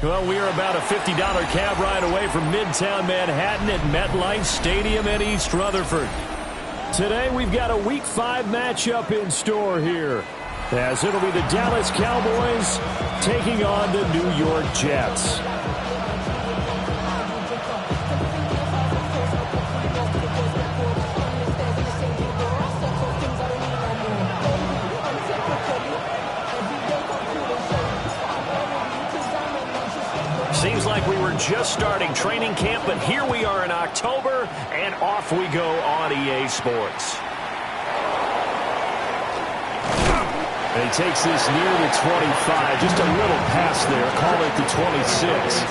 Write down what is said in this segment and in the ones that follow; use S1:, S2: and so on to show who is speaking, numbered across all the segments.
S1: Well, we are about a $50 cab ride away from Midtown Manhattan at MetLife Stadium in East Rutherford. Today, we've got a Week 5 matchup in store here, as it'll be the Dallas Cowboys taking on the New York Jets. Seems like we were just starting training camp, but here we are in October, and off we go on EA Sports. He takes this near the 25, just a little pass there, call it the 26.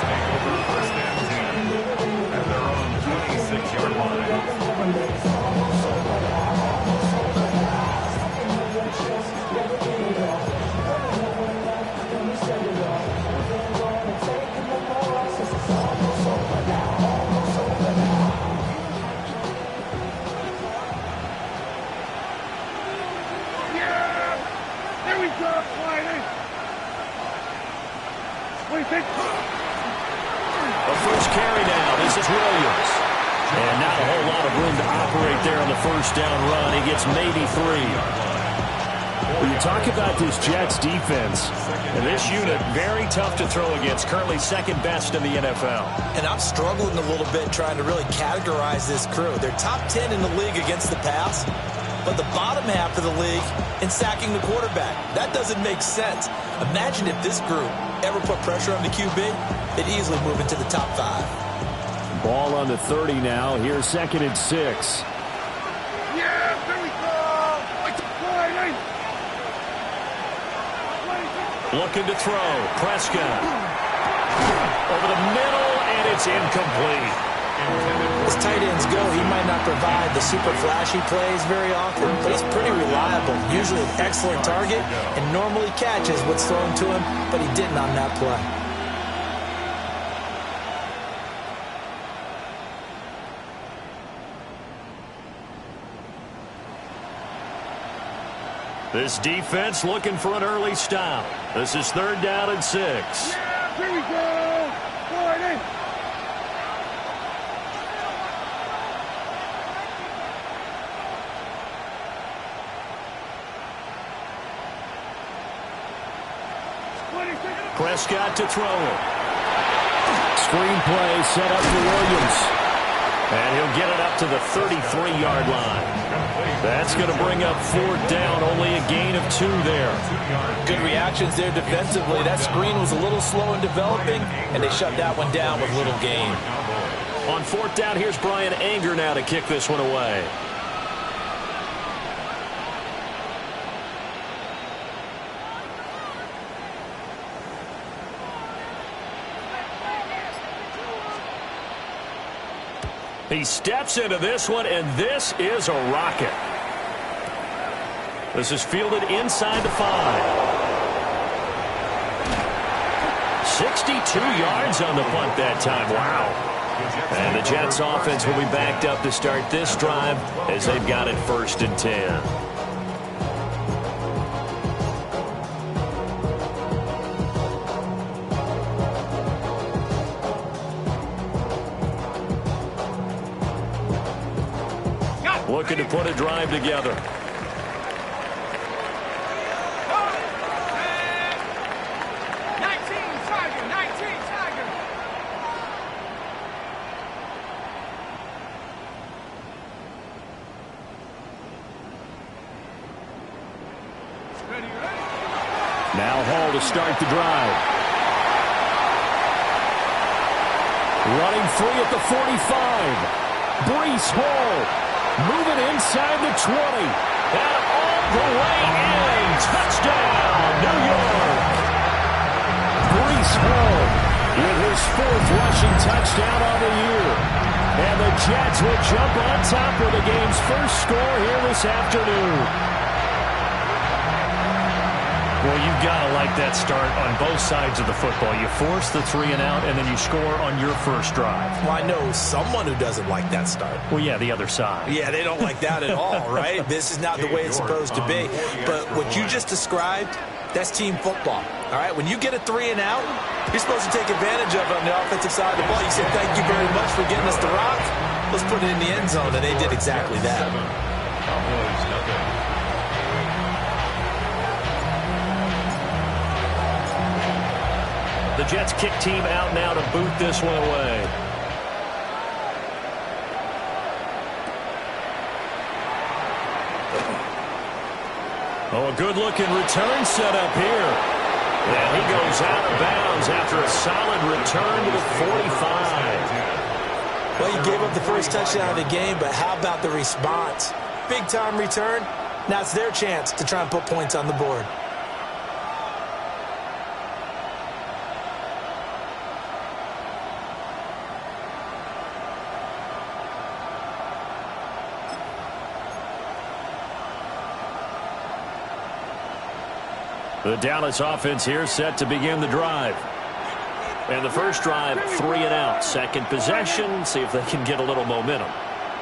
S2: At their own 26-yard line.
S1: The first carry now. This is Williams. And not a whole lot of room to operate there on the first down run. He gets maybe 3. When you talk about this Jets defense, and this unit, very tough to throw against, currently second best in the NFL.
S3: And I'm struggling a little bit trying to really categorize this crew. They're top 10 in the league against the pass, but the bottom half of the league in sacking the quarterback. That doesn't make sense. Imagine if this group ever put pressure on the QB, they'd easily move into the top 5.
S1: Ball on the 30 now. Here's 2nd and 6.
S2: Yeah, there we go.
S1: Looking to throw. Prescott. Over the middle, and it's incomplete.
S3: As tight ends go, he might not provide the super flashy plays very often, but he's pretty reliable. Usually an excellent target and normally catches what's thrown to him, but he didn't on that play.
S1: This defense looking for an early stop. This is 3rd down and 6.
S2: Yeah, here we go. Go
S1: Prescott to throw it. Screenplay set up for Williams. And he'll get it up to the 33-yard line. That's going to bring up 4th down, only a gain of 2 there.
S3: Good reactions there defensively. That screen was a little slow in developing, and they shut that one down with little gain.
S1: On 4th down, here's Brian Anger now to kick this one away. He steps into this one, and this is a rocket. This is fielded inside the 5. 62 yards on the punt that time. Wow. And the Jets offense will be backed up to start this drive as they've got it 1st and 10. Looking to put a drive together. Now Hall to start the drive. Running free at the 45. Breece Hall. Moving inside the 20. And all the way in. Touchdown, New York. Breece Hall with his 4th rushing touchdown of the year. And the Jets will jump on top with the game's first score here this afternoon. Well, you've got to like that start on both sides of the football. You force the 3 and out, and then you score on your first drive.
S3: Well, I know someone who doesn't like that start.
S1: Well, yeah, the other side.
S3: Yeah, they don't like that at all, right? This is not the way it's supposed to be. But what you just described, that's team football, all right? When you get a 3 and out, you're supposed to take advantage of it on the offensive side of the ball. You say, thank you very much for getting us the rock. Let's put it in the end zone, and they did exactly that.
S1: The Jets kick team out now to boot this one away. Oh, a good-looking return set up here. And he goes out of bounds after a solid return to the 45.
S3: Well, you gave up the first touchdown of the game, but how about the response? Big-time return. Now it's their chance to try and put points on the board.
S1: The Dallas offense here set to begin the drive. And the first drive, 3 and out. Second possession, see if they can get a little momentum.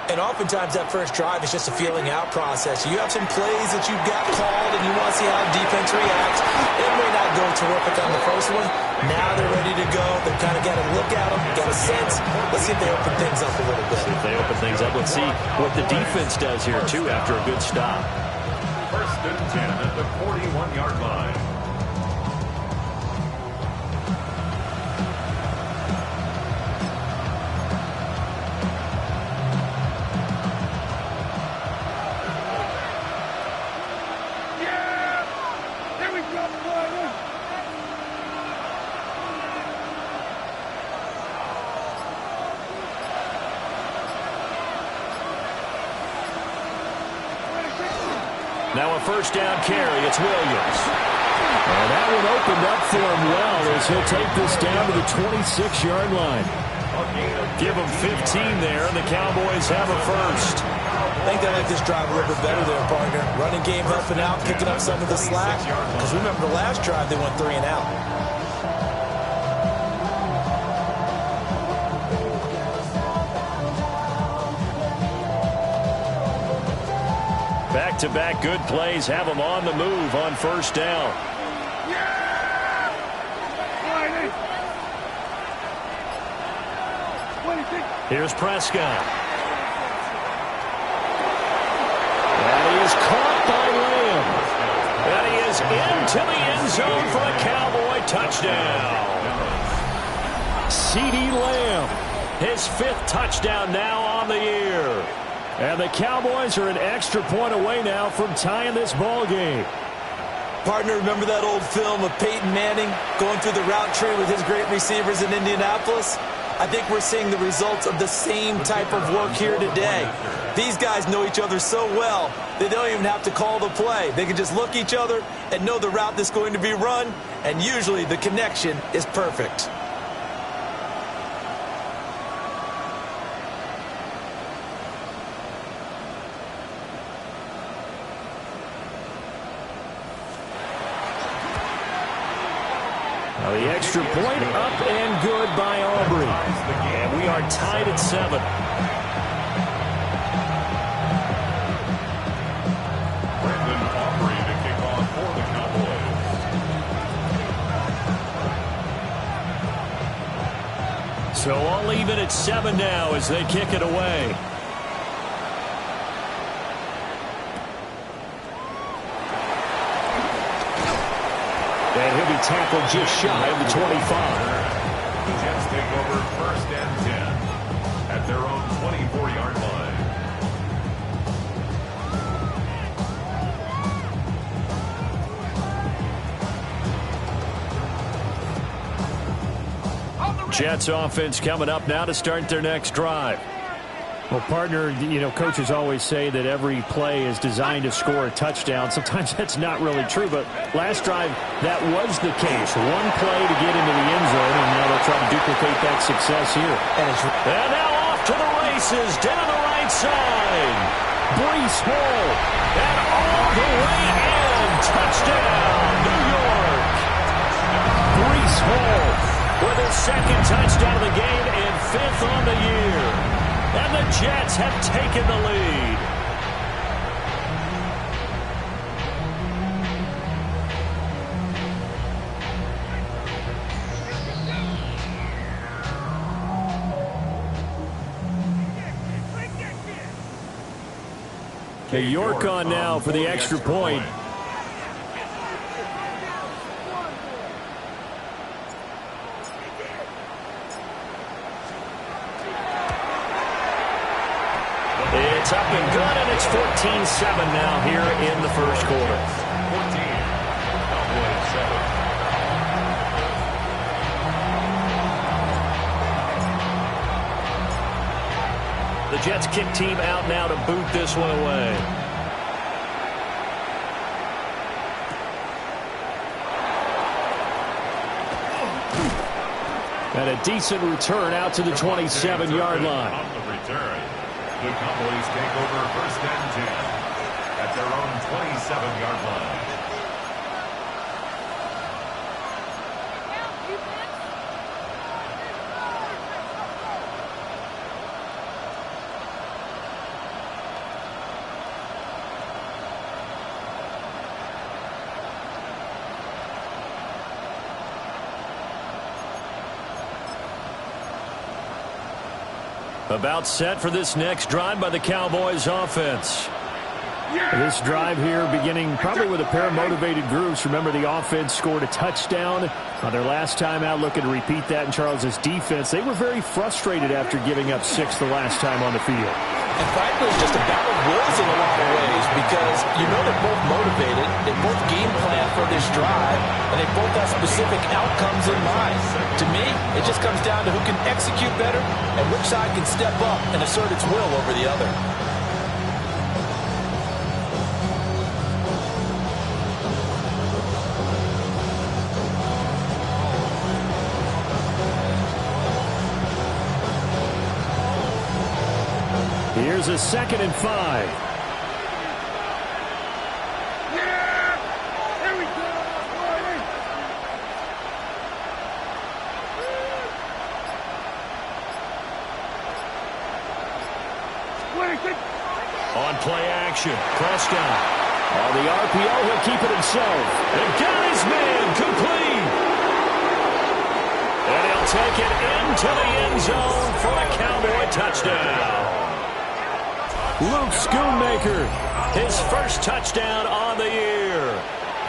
S3: And oftentimes that first drive is just a feeling out process. You have some plays that you've got called and you want to see how defense reacts. It may not go terrific on the first one. Now they're ready to go. They've kind of got to look at them, get a sense. Let's see if they open things up a little bit.
S1: See if they open things up. Let's see what the defense does here, too, after a good stop.
S2: First and 10 at the 41-yard line.
S1: Now a first down carry. It's Williams. And that one opened up for him well as he'll take this down to the 26-yard line. Give him 15 there, and the Cowboys have a first.
S3: I think they like this drive a little bit better there, partner. Running game helping out, picking up some of the slack. Because remember, the last drive they went 3 and out.
S1: Back-to-back good plays have them on the move on first down. Here's Prescott. And he is caught by Lamb. And he is into the end zone for a Cowboy touchdown. CeeDee Lamb, his 5th touchdown now on the year. And the Cowboys are an extra point away now from tying this ball game.
S3: Partner, remember that old film of Peyton Manning going through the route tree with his great receivers in Indianapolis? I think we're seeing the results of the same type of work here today. These guys know each other so well, they don't even have to call the play. They can just look each other and know the route that's going to be run, and usually the connection is perfect.
S1: The extra point up and good by Aubrey. And we are tied at 7.
S2: Brandon Aubrey to kick off for the Cowboys.
S1: So all even at 7 now as they kick it away. And he'll be tackled just shy of the 25.
S2: The Jets take over first and 10 at their own 24-yard line.
S1: Jets offense coming up now to start their next drive. Well, partner, you know, coaches always say that every play is designed to score a touchdown. Sometimes that's not really true, but last drive, that was the case. One play to get into the end zone, and now they'll try to duplicate that success here. And now off to the races, down the right side. Breece Hall, and all the way in. Touchdown, New York. second touchdown of the game and 5th on the year. And the Jets have taken the lead. Okay, York on now for the extra point. It's up and good, and it's 14-7 now here in the first quarter.
S2: 14. Cowboys 7.
S1: The Jets kick team out now to boot this one away. And a decent return out to the 27-yard line.
S2: On the return, the Cowboys take over 1st and 10 at their own 27-yard line.
S1: About set for this next drive by the Cowboys offense. This drive here beginning probably with a pair of motivated groups. Remember, the offense scored a touchdown on their last time out, looking to repeat that in Charles's defense. They were very frustrated after giving up 6 the last time on the field.
S3: And frankly, it's just a battle of wills in a lot of ways because you know they're both motivated, they both game plan for this drive, and they both have specific outcomes in mind. To me, it just comes down to who can execute better and which side can step up and assert its will over the other.
S1: Here's a 2nd and 5.
S4: Here we go.
S1: On play action, Prescott. On the RPO, he'll keep it himself. And got his man complete. And he'll take it into the end zone for a Cowboy touchdown. Luke Schoonmaker, his first touchdown on the year.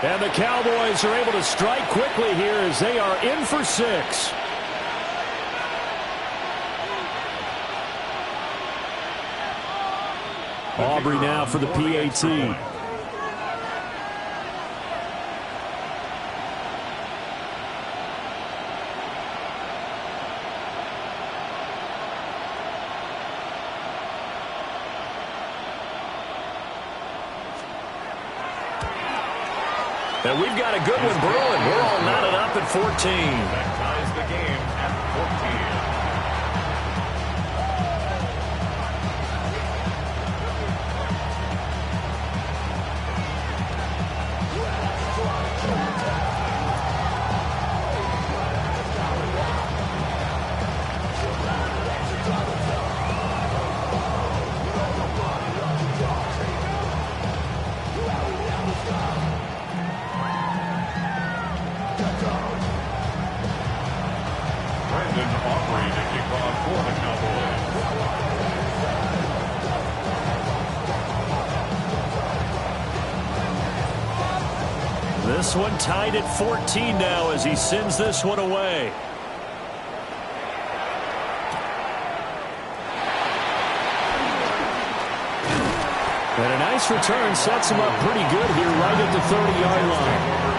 S1: And the Cowboys are able to strike quickly here as they are in for 6. Aubrey now for the PAT. And we've got a good one brewing. We're all knotted up at 14.
S2: That ties the game at 14.
S1: This one tied at 14 now as he sends this one away. And a nice return sets him up pretty good here right at the 30-yard line.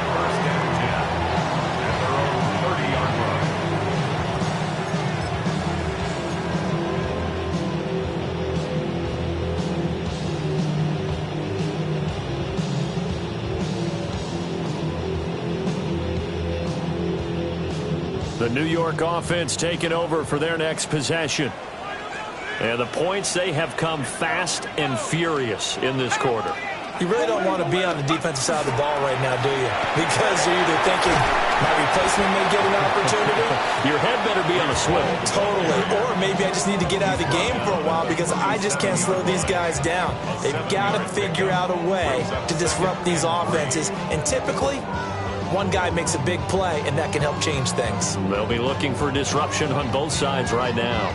S1: The New York offense taking over for their next possession. And the points, they have come fast and furious in this quarter.
S3: You really don't want to be on the defensive side of the ball right now, do you? Because you're either thinking, my replacement may get an opportunity.
S1: Your head better be on a swivel.
S3: Totally. Or maybe I just need to get out of the game for a while because I just can't slow these guys down. They've got to figure out a way to disrupt these offenses. And typically, one guy makes a big play, and that can help change things.
S1: They'll be looking for disruption on both sides right now.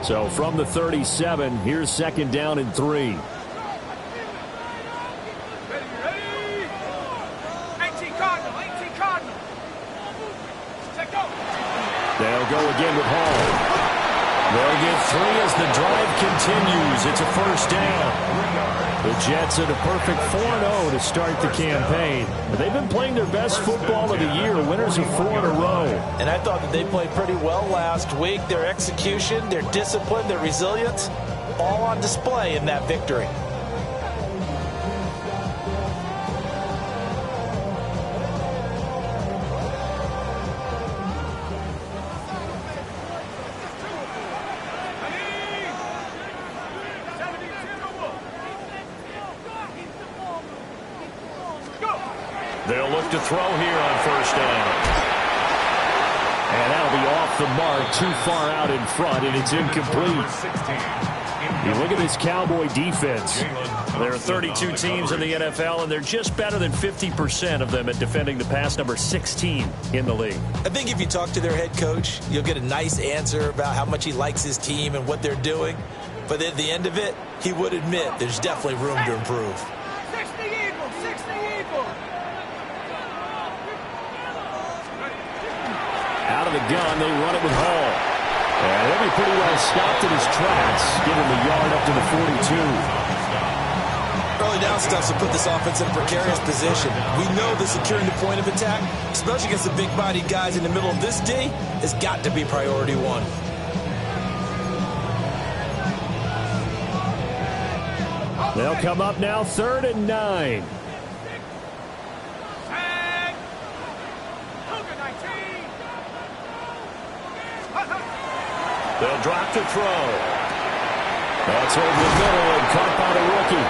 S1: So from the 37, here's second down and 3. They'll go again with Hall. They'll get 3 as the drive continues. It's a first down. The Jets at a perfect 4-0 to start the campaign. They've been playing their best football of the year, winners of 4 in a row.
S3: And I thought that they played pretty well last week. Their execution, their discipline, their resilience, all on display in that victory.
S1: They'll look to throw here on first down. And that'll be off the mark, too far out in front, and it's incomplete. You look at this Cowboy defense. There are 32 teams in the NFL, and they're just better than 50% of them at defending the pass, number 16 in the league.
S3: I think if you talk to their head coach, you'll get a nice answer about how much he likes his team and what they're doing. But at the end of it, he would admit there's definitely room to improve.
S1: Out of the gun, they run it with Hall. And he'll be pretty well stopped in his tracks, giving the yard up to the 42.
S3: Early down stuff to put this offense in a precarious position. We know that securing the point of attack, especially against the big-bodied guys in the middle of this D, has got to be priority one.
S1: They'll come up now, 3rd and 9. They'll drop to throw. That's over the middle and caught by the rookie.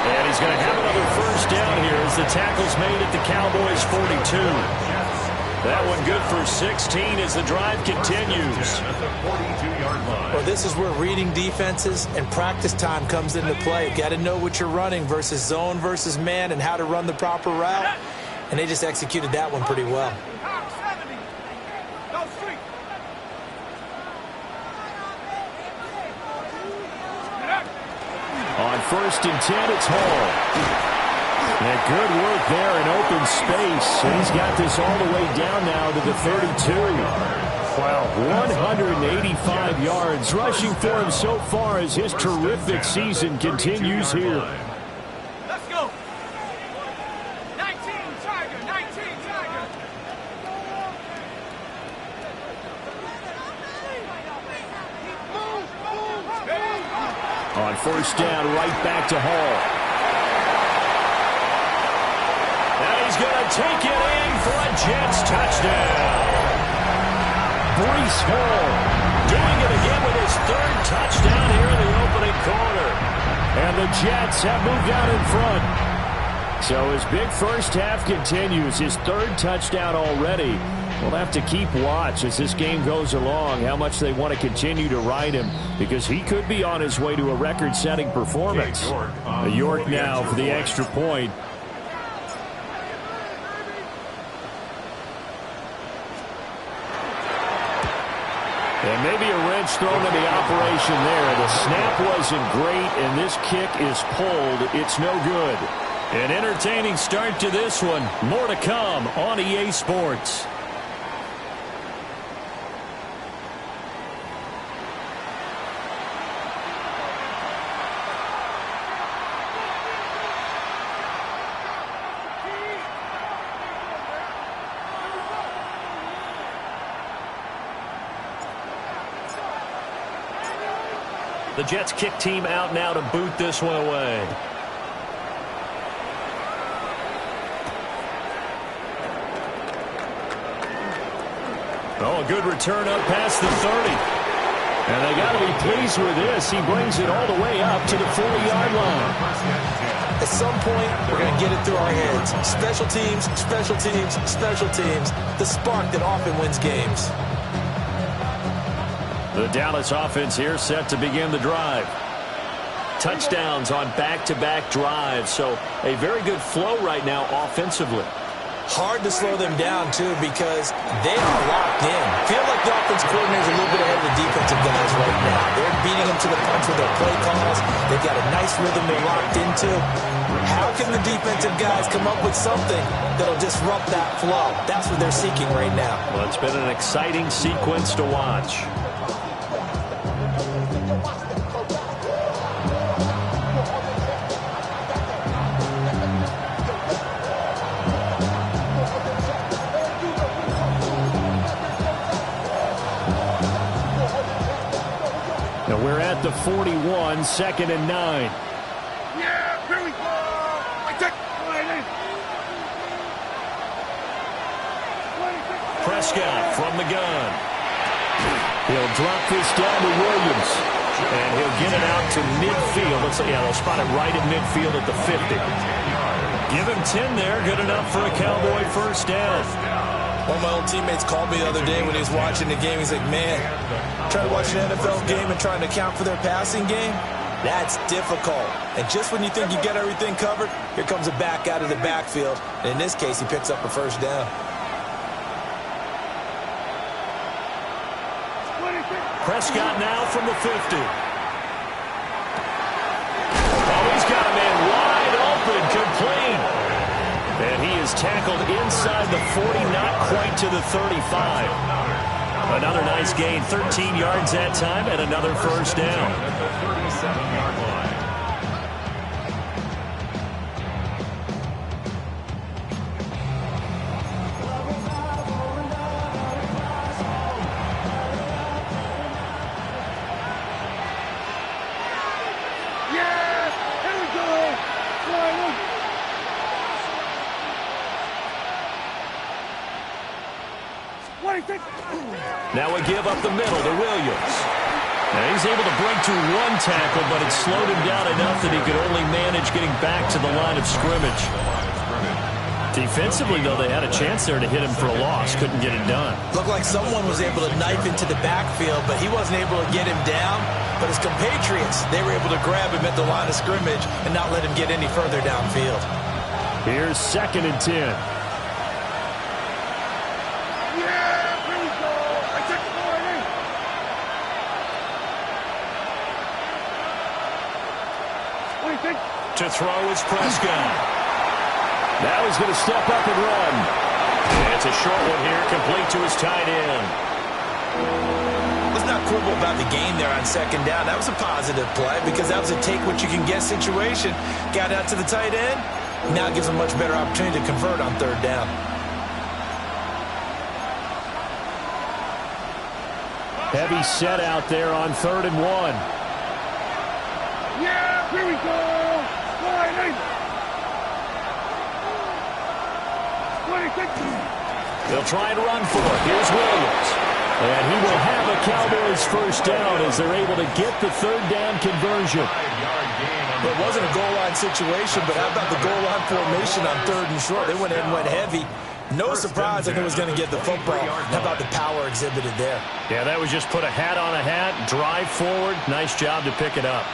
S1: And he's going to have another first down here as the tackle's made at the Cowboys' 42. That one good for 16 as the drive continues.
S3: Well, this is where reading defenses and practice time comes into play. You've got to know what you're running versus zone versus man and how to run the proper route. And they just executed that one pretty well.
S1: On 1st and 10, it's Hall. And good work there in open space. And he's got this all the way down now to the 32. Wow, 185 yards rushing for him so far as his terrific season continues here.
S4: Let's go. 19 Tiger, 19 Tiger.
S1: On 1st down, right back to Hall. And he's going to take it in for a Jets touchdown. Breece Hall doing it again with his 3rd touchdown here in the opening quarter. And the Jets have moved out in front. So his big first half continues. His 3rd touchdown already. We'll have to keep watch as this game goes along, how much they want to continue to ride him, because he could be on his way to a record-setting performance. York now for the extra point. And maybe a wrench thrown in the operation there. The snap wasn't great, and this kick is pulled. It's no good. An entertaining start to this one. More to come on EA Sports. The Jets kick team out now to boot this one away. Oh, a good return up past the 30. And they got to be pleased with this. He brings it all the way up to the 40-yard line.
S3: At some point, we're going to get it through our heads. Special teams, special teams, special teams. The spark that often wins games.
S1: The Dallas offense here set to begin the drive. Touchdowns on back-to-back drives, so a very good flow right now offensively.
S3: Hard to slow them down, too, because they are locked in. Feel like the offense coordinator is a little bit ahead of the defensive guys right now. They're beating them to the punch with their play calls. They've got a nice rhythm they're locked into. How can the defensive guys come up with something that'll disrupt that flow? That's what they're seeking right now.
S1: Well, it's been an exciting sequence to watch. We're at the 41, 2nd and 9.
S4: Yeah, here we go. I take
S1: Prescott from the gun. He'll drop this down to Williams. And he'll get it out to midfield. Looks like, yeah, they'll spot it right at midfield at the 50. Give him 10 there. Good enough for a Cowboy first down.
S3: One of my old teammates called me the other day when he was watching the game. He's like, man, trying to watch an NFL game and trying to account for their passing game, that's difficult. And just when you think you get everything covered, here comes a back out of the backfield. And in this case, he picks up a first down.
S1: Prescott now from the 50. Oh, he's got a man wide open, complete. And he is tackled inside the 40, not quite to the 35. Another nice gain, 13 yards that time, and another first down.
S2: At the 37-yard line.
S1: Now we give up the middle to Williams. Now he's able to break through one tackle, but it slowed him down enough that he could only manage getting back to the line of scrimmage. Defensively, though, they had a chance there to hit him for a loss. Couldn't get it done.
S3: Looked like someone was able to knife into the backfield, but he wasn't able to get him down. But his compatriots, they were able to grab him at the line of scrimmage and not let him get any further downfield.
S1: Here's 2nd and 10. To throw is Prescott. Now he's going to step up and run. And it's a short one here, complete to his tight end.
S3: Let's not quibble about the gain there on 2nd down. That was a positive play because that was a take-what-you-can-get situation. Got out to the tight end. Now it gives him a much better opportunity to convert on 3rd down.
S1: Heavy set out there on 3rd and 1.
S4: Yeah, here we go.
S1: They'll try and run for it. Here's Williams. And he will have a Cowboys first down as they're able to get the 3rd down conversion.
S3: It wasn't a goal line situation, but how about the goal line formation on 3rd and short? They went in and went heavy. No surprise that he was going to get the football. How about the power exhibited there?
S1: Yeah, that was just put a hat on a hat, drive forward. Nice job to pick it up.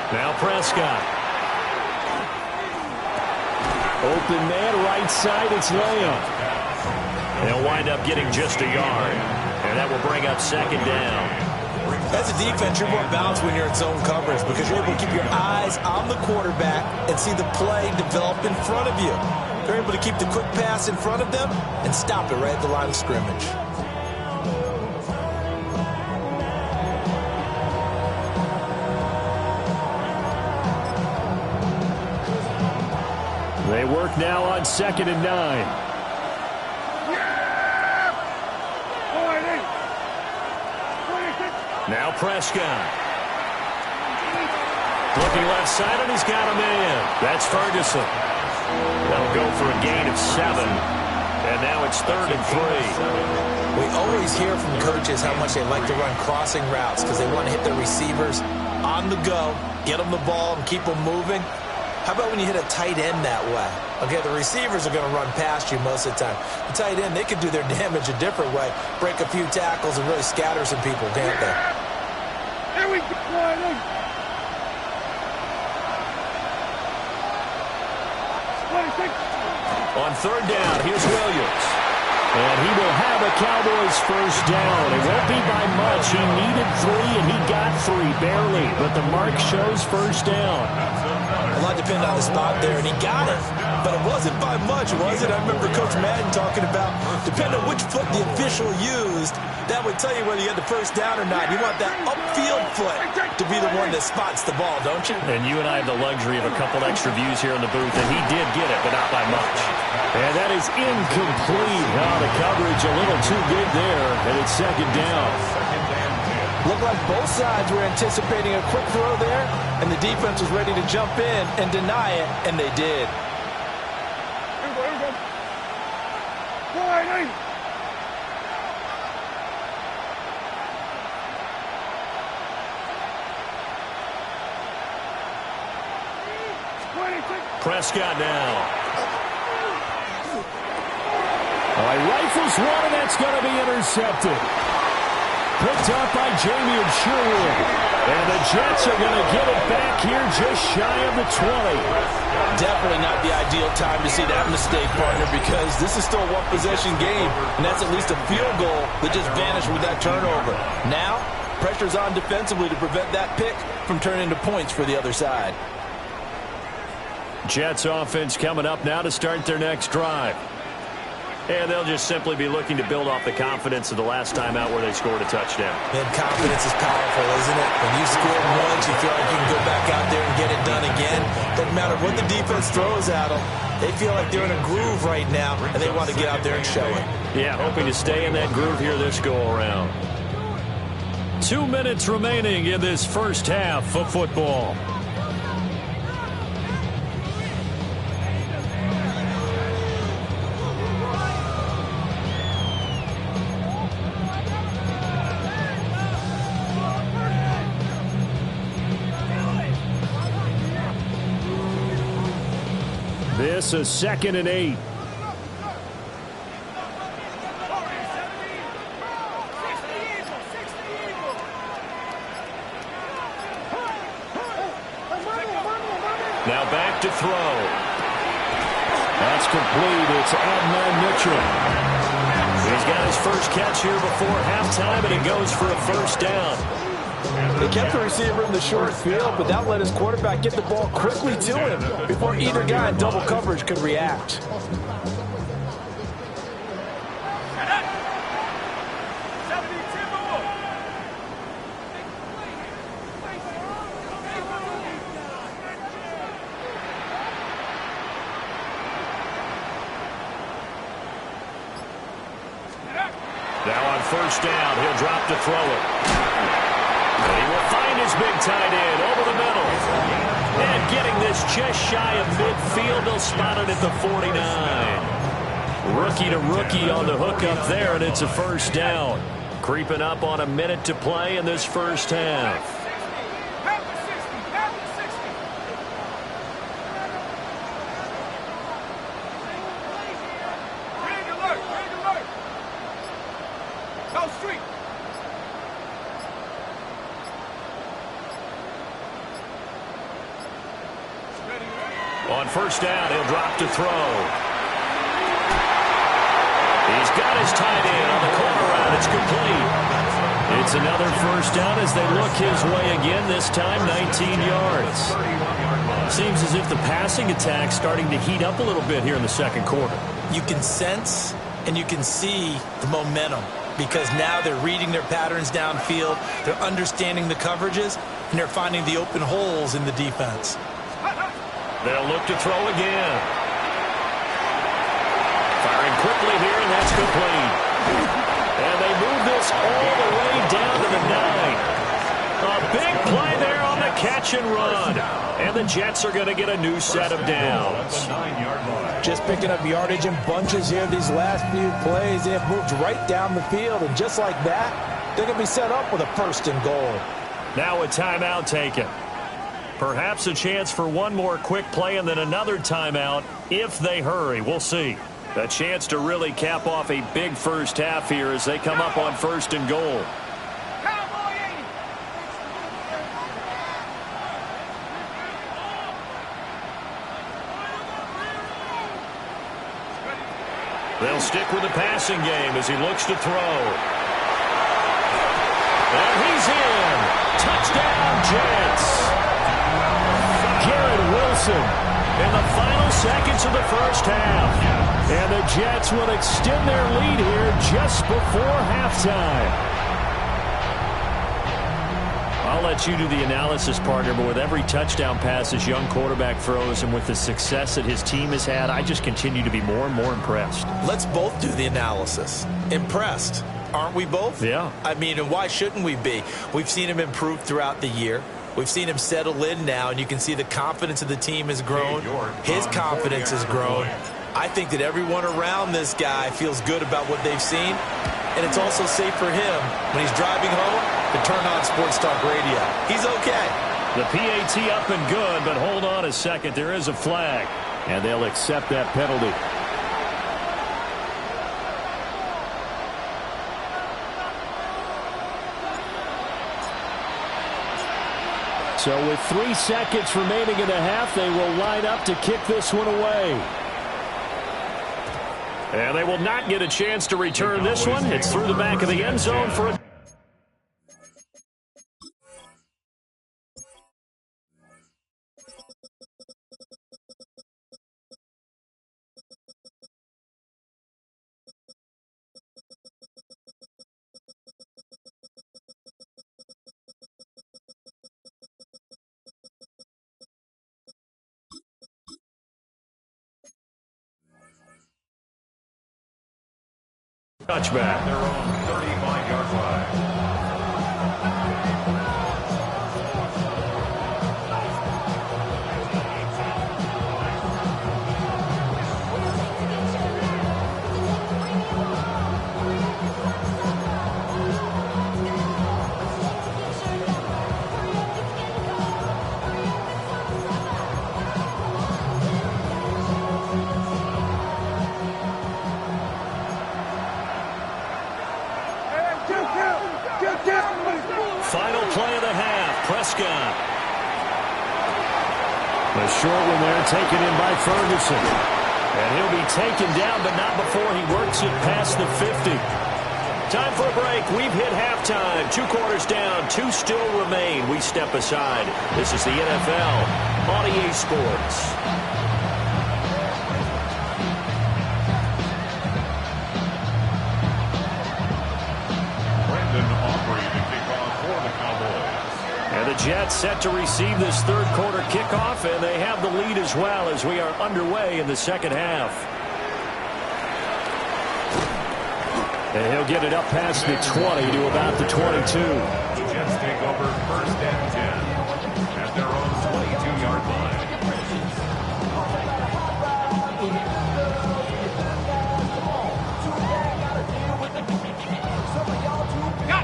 S1: Now Prescott. Open man, right side, it's Lamb. They'll wind up getting just a yard. And that will bring up 2nd down.
S3: As a defense, you're more balanced when you're in zone coverage because you're able to keep your eyes on the quarterback and see the play develop in front of you. They're able to keep the quick pass in front of them and stop it right at the line of scrimmage.
S1: They work now on 2nd and 9. Now Prescott. Looking left side, and he's got a man. That's Ferguson. That'll go for a gain of 7. And now it's 3rd and 3.
S3: We always hear from coaches how much they like to run crossing routes because they want to hit their receivers on the go, get them the ball, and keep them moving. How about when you hit a tight end that way? Okay, the receivers are going to run past you most of the time. The tight end, they can do their damage a different way, break a few tackles and really scatter some people, can't they?
S4: Here we go.
S1: On 3rd down, here's Williams. And he will have a Cowboys first down. It won't be by much. He needed 3, and he got 3, barely. But the mark shows first down.
S3: A lot depended on the spot there, and he got it. But it wasn't by much, was it? I remember Coach Madden talking about, depending on which foot the official used, that would tell you whether you had the first down or not. You want that upfield foot to be the one that spots the ball, don't you?
S1: And you and I have the luxury of a couple extra views here in the booth, and he did get it, but not by much. And that is incomplete. The coverage a little too good there, and it's 2nd down.
S3: Looked like both sides were anticipating a quick throw there, and the defense was ready to jump in and deny it, and they did.
S4: Here we go. Wide.
S1: Prescott now. Rifles one, and that's going to be intercepted. Picked up by Jamie and Sherwood. And the Jets are going to get it back here just shy of the 20.
S3: Definitely not the ideal time to see that mistake, partner, because this is still a one-possession game, and that's at least a field goal that just vanished with that turnover. Now, pressure's on defensively to prevent that pick from turning into points for the other side.
S1: Jets offense coming up now to start their next drive. And they'll just simply be looking to build off the confidence of the last time out where they scored a touchdown.
S3: And confidence is powerful, isn't it? When you score once, you feel like you can go back out there and get it done again. Doesn't matter what the defense throws at them. They feel like they're in a groove right now, and they want to get out there and show it.
S1: Yeah, hoping to stay in that groove here this go-around. 2 minutes remaining in this first half of football. This is 2nd and 8. Now back to throw. That's complete. It's Adnan Mitchell. He's got his first catch here before halftime, and it goes for a first down.
S3: They kept the receiver in the short field, but that let his quarterback get the ball quickly to him before either guy in double coverage could react.
S1: Now on first down, he'll drop to throw it. And he will find his big tight end over the middle. And getting this just shy of midfield, they'll spot it at the 49. Rookie to rookie on the hook up there, and it's a first down. Creeping up on a minute to play in this first half. On first down, he'll drop to throw. He's got his tight end on the corner route. It's complete. It's another first down as they look his way again, this time 19 yards. Seems as if the passing attack's starting to heat up a little bit here in the second quarter.
S3: You can sense and you can see the momentum because now they're reading their patterns downfield, they're understanding the coverages, and they're finding the open holes in the defense.
S1: They'll look to throw again. Firing quickly here, and that's complete. And they move this all the way down to the 9. A big play there on the catch and run. And the Jets are going to get a new set of downs.
S3: Just picking up yardage in bunches here these last few plays. They have moved right down the field, and just like that, they're going to be set up with a 1st and goal.
S1: Now a timeout taken. Perhaps a chance for one more quick play and then another timeout if they hurry. We'll see. A chance to really cap off a big first half here as they come up on 1st and goal. They'll stick with the passing game as he looks to throw. And he's in. Touchdown, Jets. Garrett Wilson in the final seconds of the first half. And the Jets will extend their lead here just before halftime. I'll let you do the analysis, partner, but with every touchdown pass this young quarterback throws and with the success that his team has had, I just continue to be more and more impressed.
S3: Let's both do the analysis. Impressed. Aren't we both?
S1: Yeah.
S3: I mean, and why shouldn't we be? We've seen him improve throughout the year. We've seen him settle in now, and you can see the confidence of the team has grown. His confidence has grown. I think that everyone around this guy feels good about what they've seen, and it's also safe for him when he's driving home to turn on Sports Talk Radio. He's okay.
S1: The PAT up and good, but hold on a second. There is a flag, and they'll accept that penalty. So with 3 seconds remaining in the half, they will line up to kick this one away. And they will not get a chance to return this one. It's through the back of the end zone for a touchback.
S2: Their own 35-yard line.
S1: Final play of the half. Prescott. The short one there taken in by Ferguson. And he'll be taken down, but not before he works it past the 50. Time for a break. We've hit halftime. 2 quarters down. 2 still remain. We step aside. This is the NFL on EA Sports. The Jets set to receive this third quarter kickoff, and they have the lead as well as we are underway in the second half. And he'll get it up past the 20 to about the 22.
S2: The Jets take over 1st and 10 at their own 22-yard line.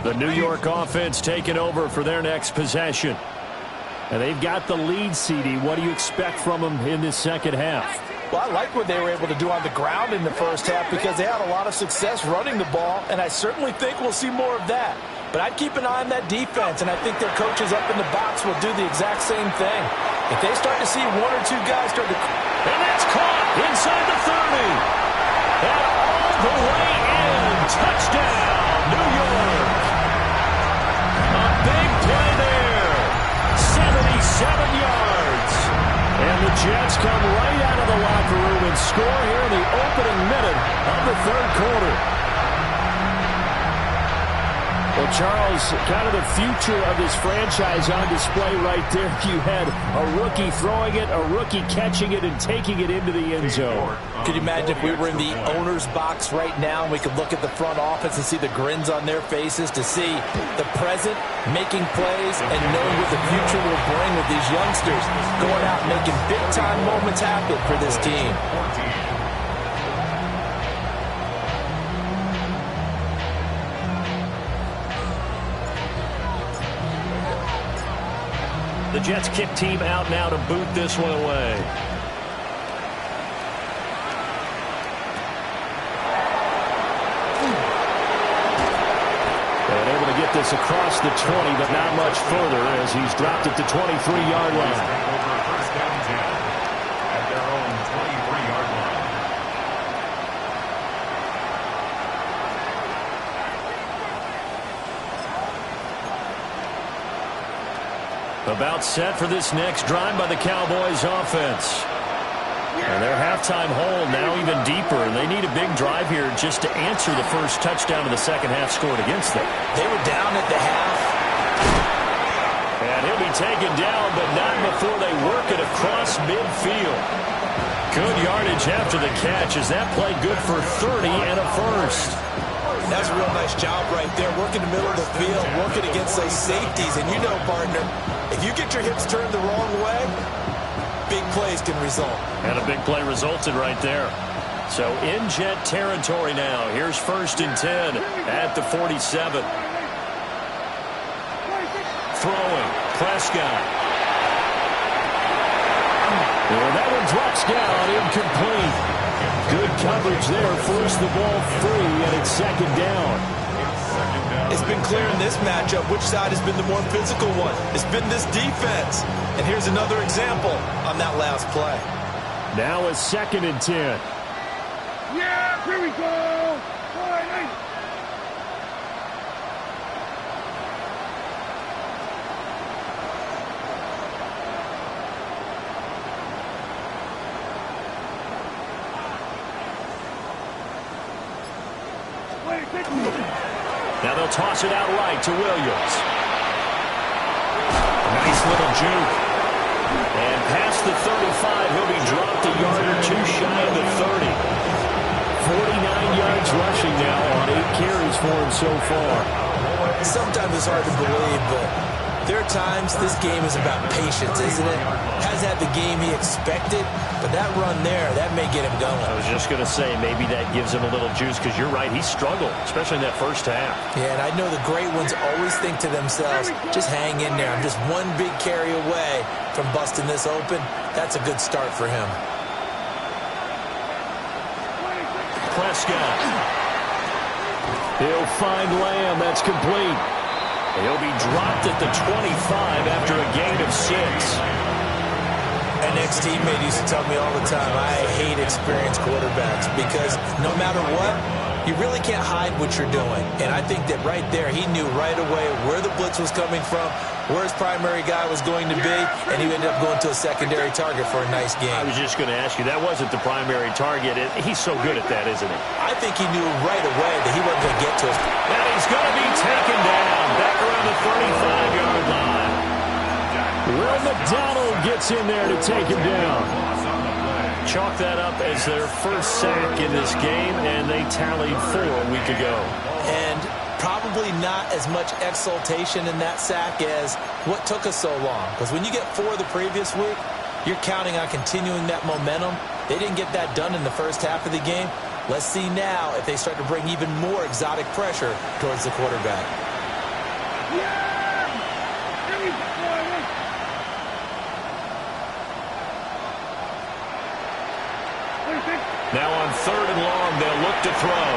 S1: The New York offense taking over for their next possession. And they've got the lead, CD. What do you expect from them in this second half?
S3: Well, I like what they were able to do on the ground in the first half because they had a lot of success running the ball, and I certainly think we'll see more of that. But I'd keep an eye on that defense, and I think their coaches up in the box will do the exact same thing. If they start to see 1 or 2 guys start to...
S1: And that's caught inside the 30. And all the way in. Touchdown, New York. A big play there. 77 yards. And the Jets come right out of the locker room and score here in the opening minute of the third quarter. Well, Charles, kind of the future of this franchise on display right there. You had a rookie throwing it, a rookie catching it, and taking it into the end zone.
S3: Could you imagine if we were in the owner's box right now and we could look at the front office and see the grins on their faces, to see the present making plays and knowing what the future will bring with these youngsters going out and making big-time moments happen for this team.
S1: The Jets kick team out now to boot this one away. And able to get this across the 20, but not much further as he's dropped it to 23-yard line.
S2: Over first down 10 at their own 23-yard line.
S1: About set for this next drive by the Cowboys offense. And their halftime hole now even deeper. They need a big drive here just to answer the first touchdown of the second half scored against them.
S3: They were down at the half.
S1: And he'll be taken down, but not before they work it across midfield. Good yardage after the catch as that play good for 30 and a first.
S3: That's a real nice job right there, working the middle of the field, working against those safeties. And you know, partner, if you get your hips turned the wrong way, big plays can result.
S1: And a big play resulted right there. So in Jet territory now. Here's 1st and 10 at the 47. Throwing, Prescott. Well, that one drops down, incomplete. Good coverage there, forced the ball free, and it's 2nd down.
S3: It's been clear in this matchup which side has been the more physical one. It's been this defense. And here's another example on that last play.
S1: Now a 2nd and 10.
S4: Yeah, here we go. All right, nice.
S1: Now they'll toss it out right to Williams. Nice little juke. And past the 35, he'll be dropped a yard or two shy of the 30. 49 yards rushing now on 8 carries for him so far.
S3: Sometimes it's hard to believe, but there are times this game is about patience, isn't it? Hasn't had the game he expected, but that run there, that may get him going.
S1: I was just going to say, maybe that gives him a little juice, because you're right, he struggled, especially in that first half.
S3: Yeah, and I know the great ones always think to themselves, just hang in there. I'm just one big carry away from busting this open. That's a good start for him.
S1: Prescott. He'll find Lamb. That's complete. He'll be dropped at the 25 after a gain of 6.
S3: An ex-teammate used to tell me all the time, I hate experienced quarterbacks because no matter what, you really can't hide what you're doing. And I think that right there, he knew right away where the blitz was coming from, where his primary guy was going to be, and he ended up going to a secondary target for a nice game.
S1: I was just going to ask you, that wasn't the primary target. He's so good at that, isn't he?
S3: I think he knew right away that he wasn't going to get to us.
S1: And he's going to be taken down back around the 35-yard line. Will McDonald gets in there to take him down. Chalk that up as their first sack in this game, and they tallied 4 a week ago.
S3: And probably not as much exultation in that sack as what took us so long. Because when you get 4 the previous week, you're counting on continuing that momentum. They didn't get that done in the first half of the game. Let's see now if they start to bring even more exotic pressure towards the quarterback.
S1: Now on 3rd and long, they'll look to throw.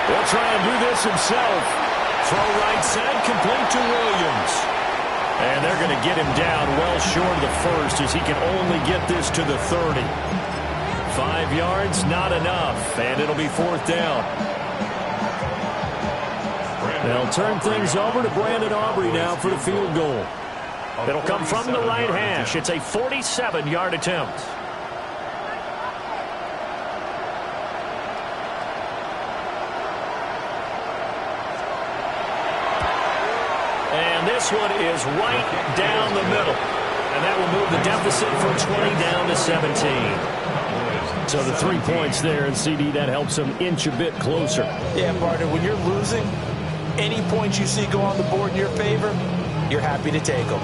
S1: They'll try and do this himself. Throw right side, complete to Williams. And they're going to get him down well short of the first as he can only get this to the 30. 5 yards, not enough, and it'll be 4th down. They'll turn things over to Brandon Aubrey now for the field goal. It'll come from the right hash. It's a 47-yard attempt. And this one is right down the middle. And that will move the deficit from 20 down to 17. So the 3 points there, and CD, that helps them inch a bit closer.
S3: Yeah, partner, when you're losing, any points you see go on the board in your favor, you're happy to take them.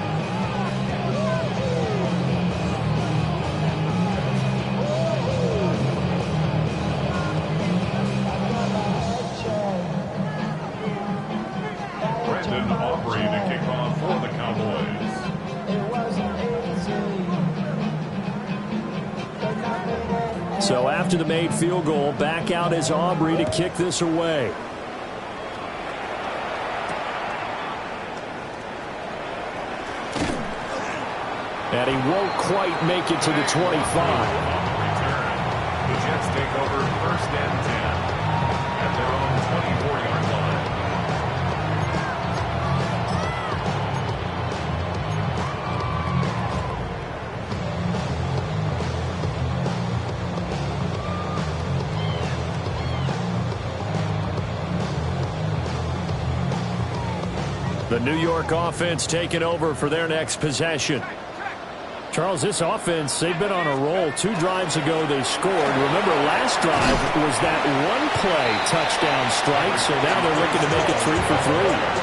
S2: To kick off for the Cowboys.
S1: So after the made field goal, back out is Aubrey to kick this away. And he won't quite make it to the 25.
S2: The Jets take over 1st and 10 at their own 24-yard line.
S1: The New York offense taking over for their next possession. Charles, this offense, they've been on a roll. 2 drives ago they scored. Remember, last drive was that one-play touchdown strike, so now they're looking to make it 3 for 3.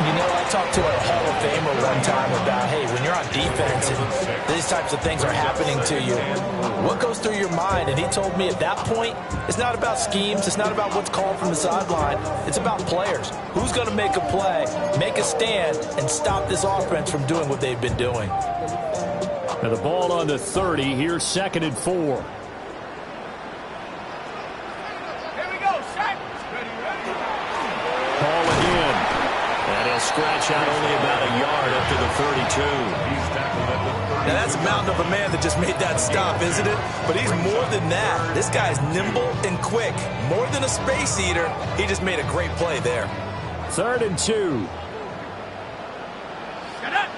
S3: You know, I talked to a Hall of Famer one time about, hey, when you're on defense and these types of things are happening to you, what goes through your mind? And he told me at that point, it's not about schemes. It's not about what's called from the sideline. It's about players. Who's going to make a play, make a stand, and stop this offense from doing what they've been doing?
S1: And the ball on the 30. Here's 2nd and 4.
S4: Here we go, set.
S1: Ball again. And he'll scratch out only about a yard up to the 32.
S2: He's tackled at the 30.
S3: Now, that's a mountain of a man that just made that stop, isn't it? But he's more than that. This guy's nimble and quick. More than a space eater. He just made a great play there.
S1: 3rd and 2.
S4: Get up.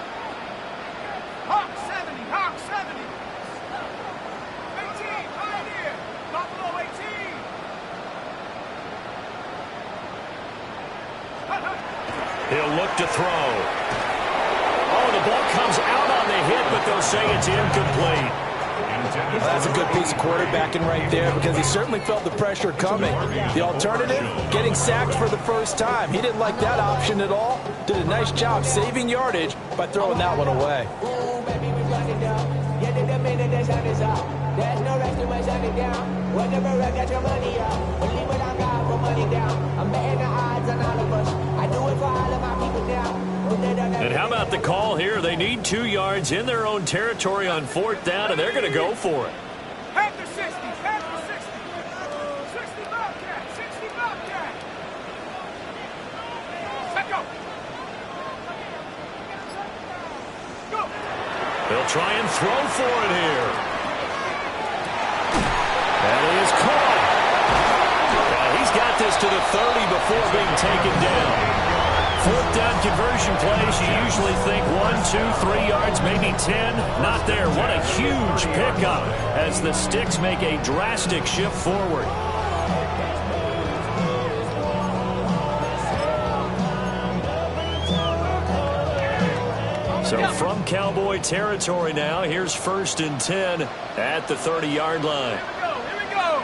S4: Hawk 70, Hawk 70. 18, Pioneer. Buffalo 18.
S1: He'll look to throw. Oh, the ball comes out on the hit, but they'll say it's incomplete.
S3: Well, that's a good piece of quarterbacking right there because he certainly felt the pressure coming. The alternative, getting sacked for the first time. He didn't like that option at all. Did a nice job saving yardage by throwing that one away.
S5: There's no rest to my shutting down. Whenever I get your money up, believe what I got for money down. I'm betting the odds on all of us. I do it for all of my people down.
S1: And how about the call here? They need 2 yards in their own territory on 4th down, and they're going to go for it.
S4: Half the 60, half the 60. 60 Bobcat, 60 Bobcat. Set go. Go.
S1: They'll try and throw for it here. That is caught. He's got this to the 30 before being taken down. 4th down conversion plays, you usually think 1, 2, 3 yards, maybe 10. Not there. What a huge pickup as the Sticks make a drastic shift forward. So from Cowboy territory now, here's 1st and 10 at the 30-yard line.
S4: Here we go.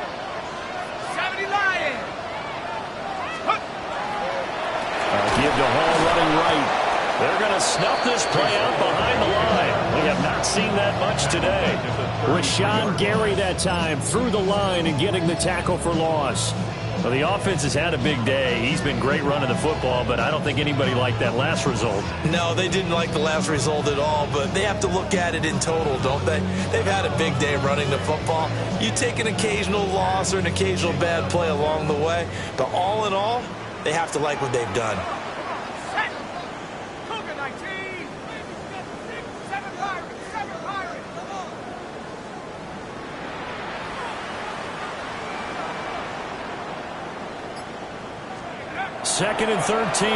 S4: 70 Lions.
S1: Give to Hall running right. They're going to snuff this play out behind the line. We have not seen that much today. Rashawn Gary that time through the line and getting the tackle for loss. Well, the offense has had a big day. He's been great running the football, but I don't think anybody liked that last result.
S3: No, they didn't like the last result at all, but they have to look at it in total, don't they? They've had a big day running the football. You take an occasional loss or an occasional bad play along the way, but all in all, they have to like what they've done.
S4: Set. Cougar 19. 7 Pirates, 7 Pirates.
S1: 2nd and 13.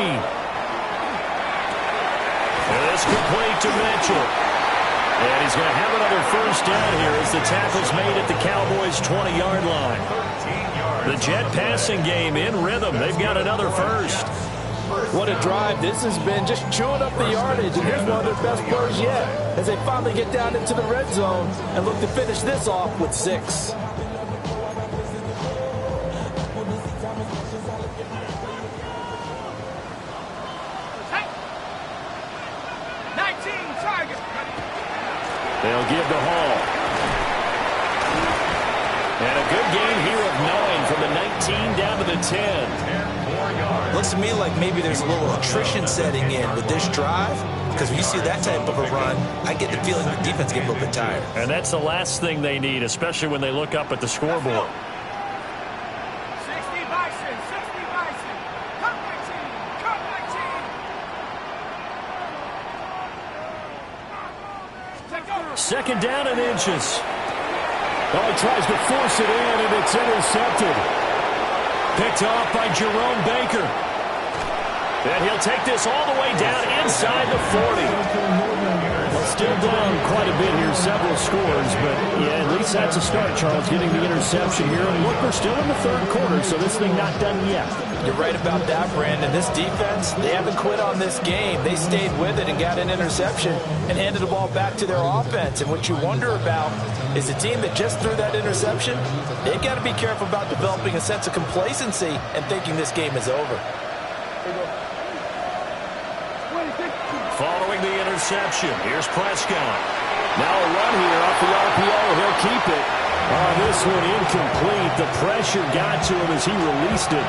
S1: And this complete to Mitchell. And he's going to have another 1st down here as the tackle's made at the Cowboys' 20-yard line. The Jet passing game in rhythm. They've got another 1st.
S3: What a drive this has been, just chewing up the yardage. And here's one of their best plays yet as they finally get down into the red zone and look to finish this off with 6.
S1: They'll give to Hall. And a good gain here of 9 from the 19 down to the 10.
S3: Looks to me like maybe there's a little attrition setting in with this drive, because when you see that type of a run, I get the feeling the defense get a little bit tired.
S1: And that's the last thing they need, especially when they look up at the scoreboard.
S4: 60 Bison, 60 Bison. Cut 19, cut 19. Take over.
S1: Second down and inches. Oh, he tries to force it in, and it's intercepted. Picked off by Jerome Baker. And he'll take this all the way down inside the 40. Well, still down quite a bit here, several scores, but yeah, at least that's a start, Charles, getting the interception here. And look, we're still in the third quarter, so this thing not done yet.
S3: You're right about that, Brandon. This defense, they haven't quit on this game. They stayed with it and got an interception and handed the ball back to their offense. And what you wonder about is the team that just threw that interception, they've got to be careful about developing a sense of complacency and thinking this game is over.
S1: Following the interception, here's Prescott. Now a run here off the RPO. He'll keep it. This one incomplete. The pressure got to him as he released it.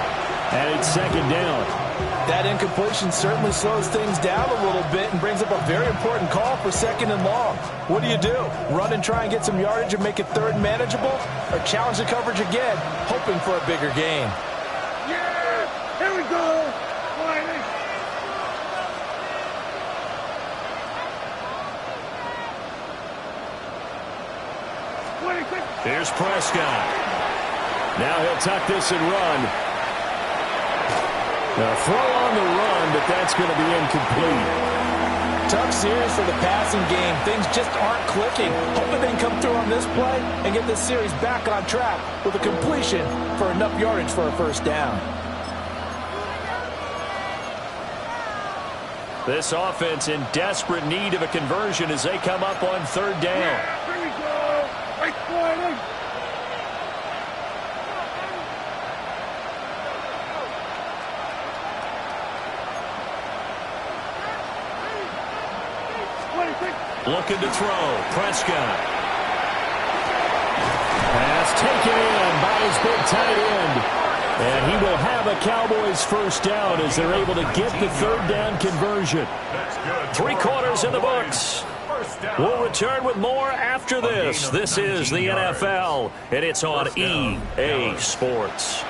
S1: And it's second down.
S3: That incompletion certainly slows things down a little bit and brings up a very important call for second and long. What do? Run and try and get some yardage and make it third and manageable? Or challenge the coverage again, hoping for a bigger gain?
S4: Yeah! Here we go! Quietly.
S1: Here's Prescott. Now he'll tuck this and run. A throw on the run, but that's going to be incomplete.
S3: Tough series for the passing game. Things just aren't clicking. Hoping they can come through on this play and get this series back on track with a completion for enough yardage for a first down.
S1: This offense in desperate need of a conversion as they come up on third down.
S4: Yeah, here we go! Right quietly.
S1: Looking to throw. Prescott. Pass taken in by his big tight end. And he will have a Cowboys first down as they're able to get the third down conversion. 3 quarters in the books. We'll return with more after this. This is the NFL, and it's on EA Sports.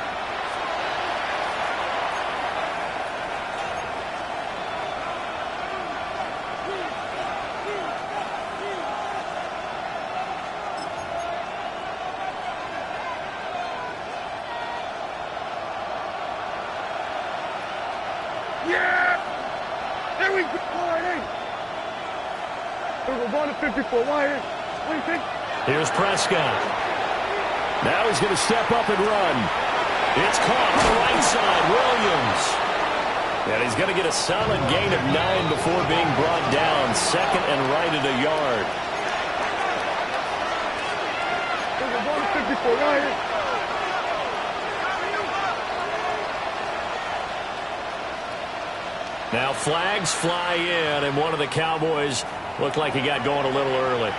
S4: We're going to 54. Why? What do you think?
S1: Here's Prescott. Now he's going to step up and run. It's caught on the right side. Williams. And he's going to get a solid gain of 9 before being brought down. Second and right at a yard.
S4: We're going to 54. Why?
S1: Now flags fly in, and one of the Cowboys looked like he got going a little early.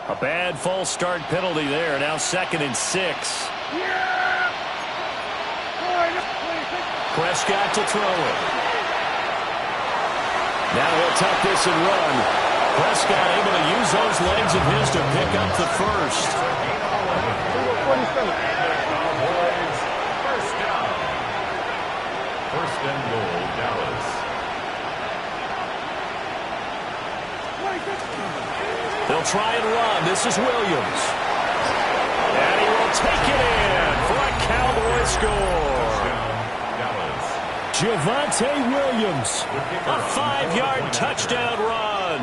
S1: A bad false start penalty there. Now second and 6.
S4: Yeah!
S1: Prescott to throw it. Now he'll tuck this and run. Prescott able to use those legs of his to pick up the first.
S2: First down. First and goal, Dallas.
S1: They'll try and run. This is Williams. And he will take it in for a Cowboy score. Javonte Williams, a 5-yard touchdown run.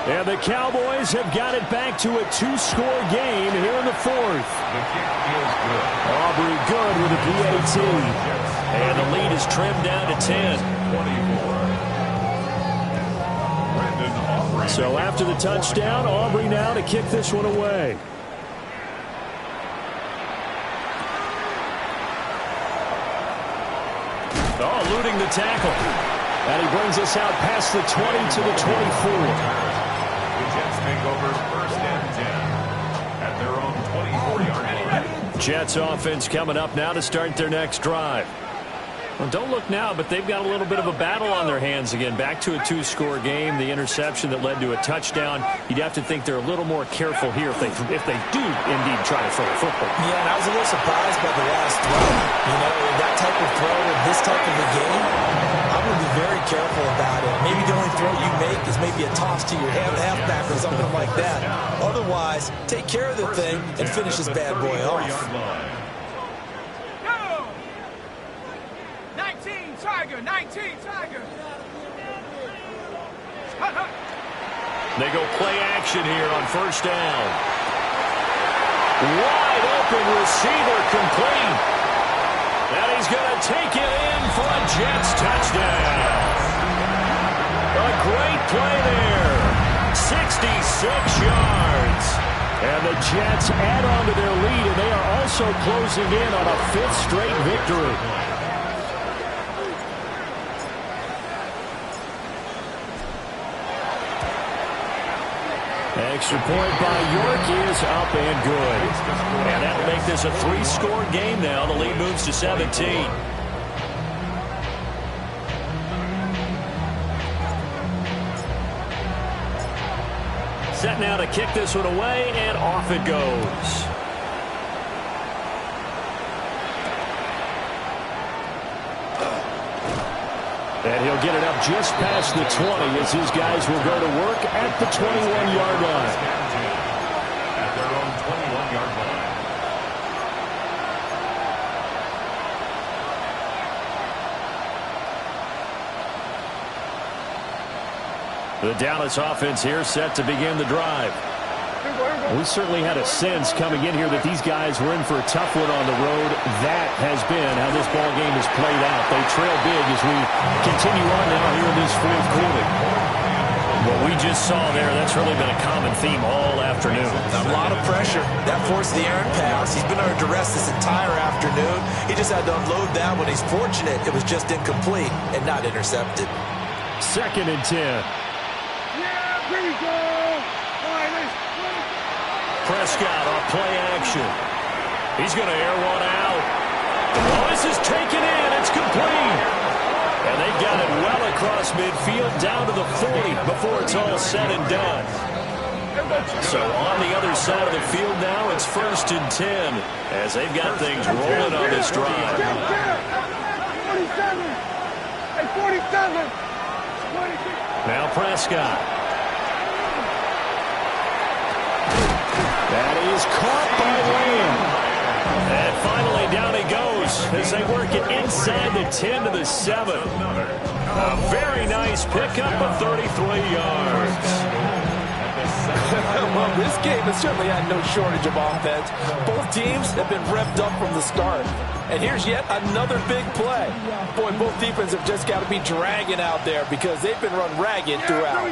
S1: And the Cowboys have got it back to a 2-score game here in the 4th.
S2: The kick is good.
S1: Aubrey good with a PAT. And the lead is trimmed down to 10.
S2: 24. Brandon Aubrey.
S1: So after the touchdown, Aubrey now to kick this one away. Oh, eluding the tackle. And he brings us out past the 20 to the 24.
S2: The Jets take over 1st and 10 at their own 24-yard line.
S1: Jets offense coming up now to start their next drive. Well, don't look now, but they've got a little bit of a battle on their hands again. Back to a 2-score game. The interception that led to a touchdown. You'd have to think they're a little more careful here if they do indeed try to throw a football.
S3: Yeah, and I was a little surprised by the last throw. You know, that type of throw in this type of a game, I'm going to be very careful about it. Maybe the only throw you make is maybe a toss to your halfback or something like that. Otherwise, take care of the thing and finish this bad boy off.
S4: 19 Tiger.
S1: They go play action here on 1st down. Wide open receiver complete. And he's going to take it in for a Jets touchdown. A great play there. 66 yards. And the Jets add on to their lead, and they are also closing in on a 5th straight victory. Extra point by York is up and good. And that'll make this a 3-score game now. The lead moves to 17. Set now to kick this one away, and off it goes. And he'll get it up just past the 20 as his guys will go to work at the 21-yard line.
S2: At their own 21-yard line.
S1: The Dallas offense here set to begin the drive. We certainly had a sense coming in here that these guys were in for a tough one on the road. That has been how this ball game has played out. They trail big as we continue on now here in this 4th quarter. What we just saw there, that's really been a common theme all afternoon.
S3: A lot of pressure. That forced the errant pass. He's been under duress this entire afternoon. He just had to unload that one. He's fortunate it was just incomplete and not intercepted.
S1: 2nd and 10.
S4: Yeah, here we go.
S1: Prescott off play action. He's going to air one out. Oh, this is taken in. It's complete. And they've got it well across midfield down to the 40 before it's all said and done. So on the other side of the field now, it's 1st and 10 as they've got things rolling on this drive.
S4: 47. Hey, 47.
S1: Now Prescott. That is caught by Lamb. And finally down he goes as they work it inside the 10 to the 7. A very nice pickup of 33 yards.
S6: Well, this game has certainly had no shortage of offense. Both teams have been revved up from the start. And here's yet another big play. Boy, both defenses have just got to be dragging out there because they've been run ragged throughout.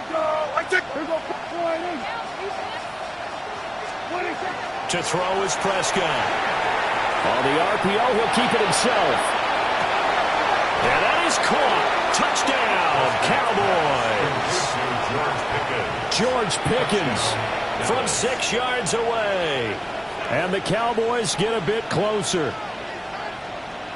S1: To throw is Prescott. On the RPO, he'll keep it himself. And that is caught. Touchdown, Cowboys. George Pickens from 6 yards away. And the Cowboys get a bit closer.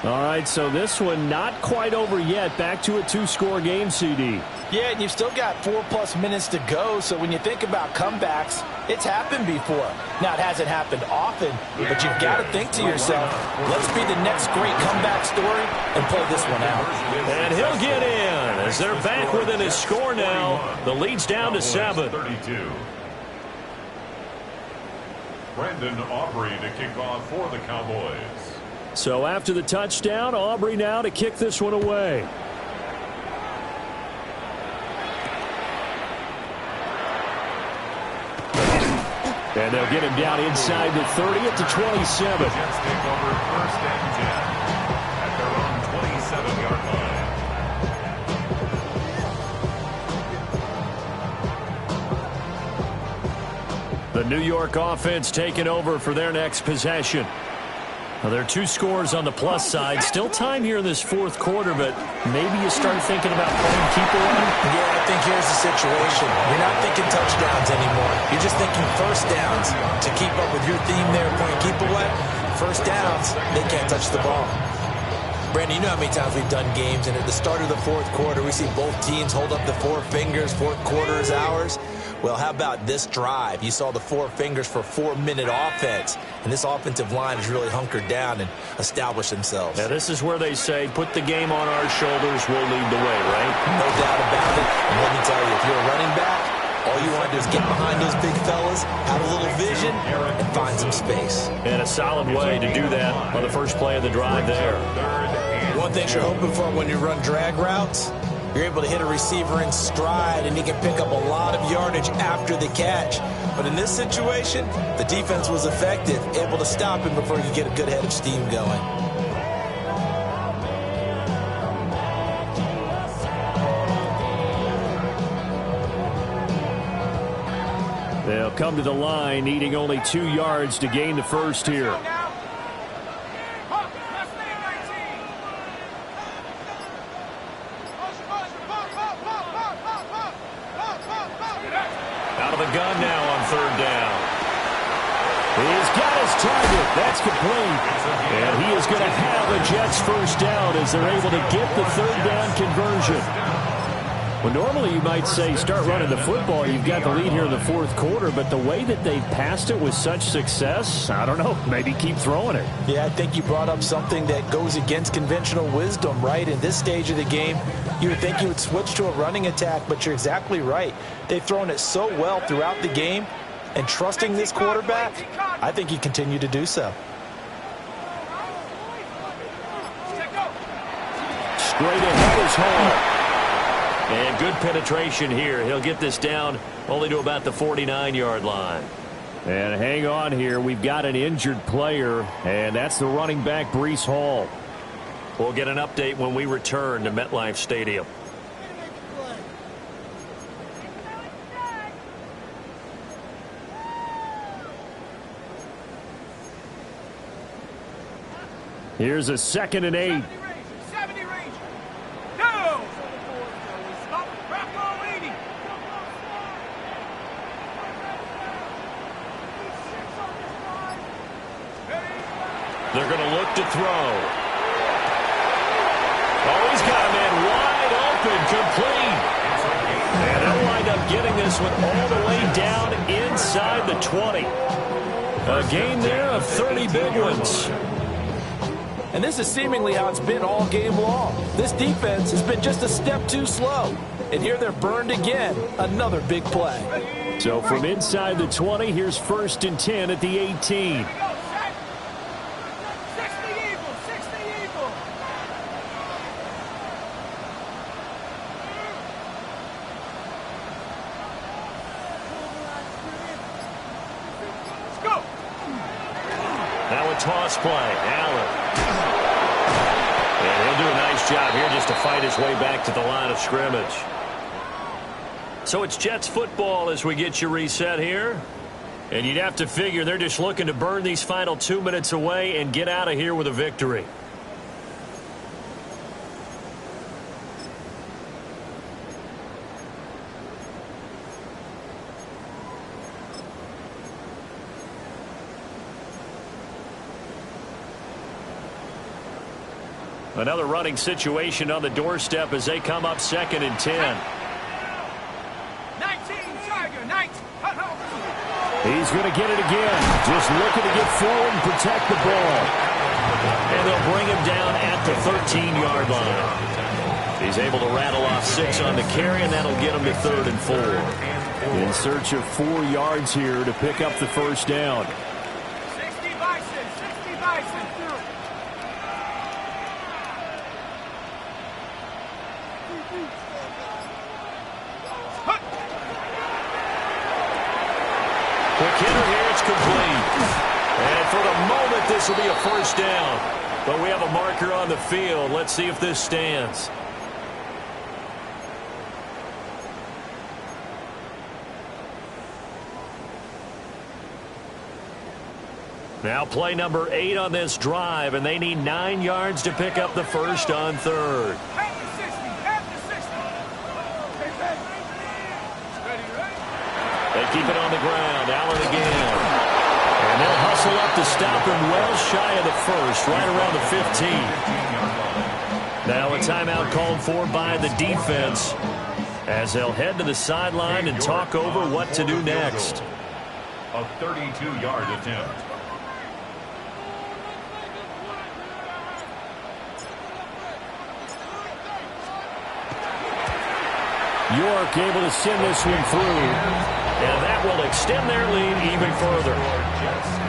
S1: All right, so this one not quite over yet. Back to a 2-score game, CD.
S6: Yeah, and you've still got 4+ minutes to go, so when you think about comebacks, it's happened before. Now, it hasn't happened often, but you've got to think to yourself, let's be the next great comeback story and pull this one out.
S1: And he'll get in as they're back within his score now. The lead's down to 7.
S2: 32. Brandon Aubrey to kick off for the Cowboys.
S1: So after the touchdown, Aubrey now to kick this one away. And they'll get him down inside the 30 at the 27.
S2: The Jets take over 1st and 10 at their own 27-yard line.
S1: The New York offense taking over for their next possession. Well, there are 2 scores on the plus side. Still time here in this 4th quarter, but maybe you start thinking about playing keeper on.
S3: Yeah, I think here's the situation. You're not thinking touchdowns anymore. You're just thinking first downs. To keep up with your theme there, playing keep away, first downs, they can't touch the ball. Brandon, you know how many times we've done games, and at the start of the 4th quarter, we see both teams hold up the 4 fingers, 4th quarter is ours. Well, how about this drive? You saw the 4 fingers for 4-minute offense, and this offensive line has really hunkered down and established themselves.
S1: Now, this is where they say, put the game on our shoulders, we'll lead the way, right?
S3: No doubt about it. And let me tell you, if you're a running back, all you want to do is get behind those big fellas, have a little vision, and find some space.
S1: And a solid way to do that on the first play of the drive there.
S3: One thing you're hoping for when you run drag routes, you're able to hit a receiver in stride, and he can pick up a lot of yardage after the catch. But in this situation, the defense was effective, able to stop him before you get a good head of steam going.
S1: They'll come to the line, needing only 2 yards to gain the first here. Gun now on 3rd down. He's got his target. That's complete. And he is going to have a Jets first down as they're able to get the 3rd down conversion. Well, normally you might say start running the football. You've got the lead here in the 4th quarter, but the way that they passed it with such success, I don't know, maybe keep throwing it.
S6: Yeah, I think you brought up something that goes against conventional wisdom, right? In this stage of the game, you would think you would switch to a running attack, but you're exactly right. They've thrown it so well throughout the game, and trusting this quarterback, I think you continue to do so.
S1: Straight ahead is Hall. And good penetration here. He'll get this down only to about the 49-yard line. And hang on here. We've got an injured player, and that's the running back, Breece Hall. We'll get an update when we return to MetLife Stadium. Here's a 2nd and 8.
S4: 70 range. No! Stop. Back on 80.
S1: They're going to look to throw. Oh, he's got a man wide open, complete. And they'll wind up getting this one all the way down inside the 20. A gain there of 30 big ones.
S6: And this is seemingly how it's been all game long. This defense has been just a step too slow. And here they're burned again. Another big play.
S1: So from inside the 20, here's 1st and 10 at the 18.
S4: 60 Eagles, 60 Eagles. Let's go.
S1: Now a toss play. Allen. And he'll do a nice job here just to fight his way back to the line of scrimmage. So it's Jets football as we get you reset here. And you'd have to figure they're just looking to burn these final 2 minutes away and get out of here with a victory. Another running situation on the doorstep as they come up 2nd and 10.
S4: 19, Tiger, 19.
S1: He's going to get it again. Just looking to get forward and protect the ball. And they'll bring him down at the 13-yard line. He's able to rattle off 6 on the carry, and that'll get him to 3rd and 4. In search of 4 yards here to pick up the first down.
S4: 60 Bison, 60 Bison.
S1: Quick hitter here complete. And for the moment, this will be a first down. But we have a marker on the field. Let's see if this stands. Now play number 8 on this drive, and they need 9 yards to pick up the first on third. They keep it on the ground. Allen again. And they'll hustle up to stop him well shy of the first, right around the 15. Now a timeout called for by the defense as they'll head to the sideline and talk over what to do next.
S2: A 32-yard attempt.
S1: York able to send this one through. And that will extend their lead even further.